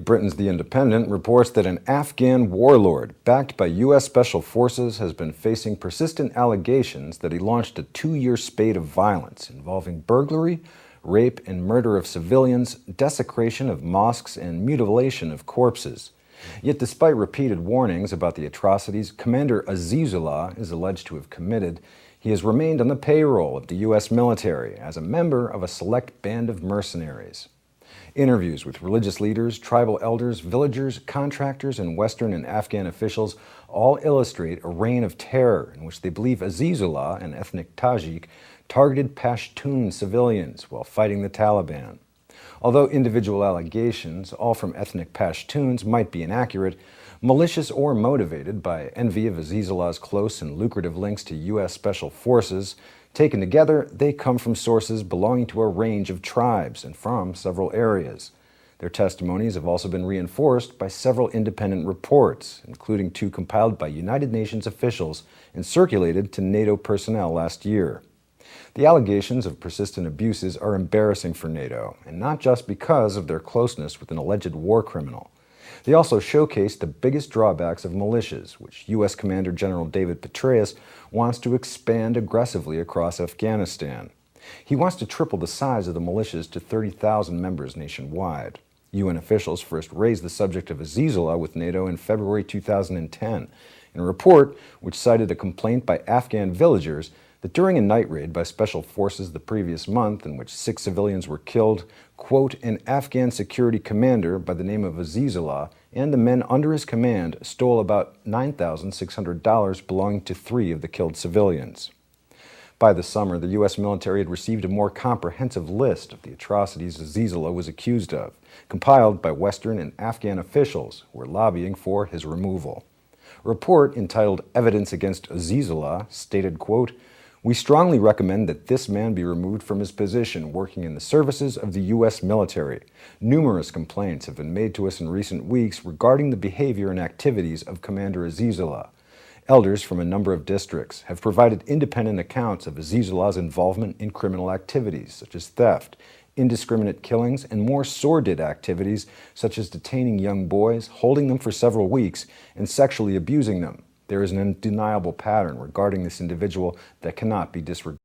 Britain's The Independent reports that an Afghan warlord backed by U.S. Special Forces has been facing persistent allegations that he launched a 2-year spate of violence involving burglary, rape and murder of civilians, desecration of mosques, and mutilation of corpses. Yet despite repeated warnings about the atrocities Commander Azizullah is alleged to have committed, he has remained on the payroll of the U.S. military as a member of a select band of mercenaries. Interviews with religious leaders, tribal elders, villagers, contractors, and Western and Afghan officials all illustrate a reign of terror in which they believe Azizullah, an ethnic Tajik, targeted Pashtun civilians while fighting the Taliban. Although individual allegations, all from ethnic Pashtuns, might be inaccurate, malicious or motivated by envy of Azizullah's close and lucrative links to U.S. Special Forces, taken together, they come from sources belonging to a range of tribes and from several areas. Their testimonies have also been reinforced by several independent reports, including 2 compiled by United Nations officials and circulated to NATO personnel last year. The allegations of persistent abuses are embarrassing for NATO, and not just because of their closeness with an alleged war criminal. They also showcase the biggest drawbacks of militias, which U.S. Commander General David Petraeus wants to expand aggressively across Afghanistan. He wants to triple the size of the militias to 30,000 members nationwide. UN officials first raised the subject of Azizullah with NATO in February 2010, in a report which cited a complaint by Afghan villagers that during a night raid by Special Forces the previous month, in which 6 civilians were killed, quote, an Afghan security commander by the name of Azizullah and the men under his command stole about $9,600 belonging to 3 of the killed civilians. By the summer, the U.S. military had received a more comprehensive list of the atrocities Azizullah was accused of, compiled by Western and Afghan officials who were lobbying for his removal. A report entitled Evidence Against Azizullah stated, quote, we strongly recommend that this man be removed from his position working in the services of the U.S. military. Numerous complaints have been made to us in recent weeks regarding the behavior and activities of Commander Azizullah. Elders from a number of districts have provided independent accounts of Azizullah's involvement in criminal activities such as theft, indiscriminate killings, and more sordid activities such as detaining young boys, holding them for several weeks, and sexually abusing them. There is an undeniable pattern regarding this individual that cannot be disregarded.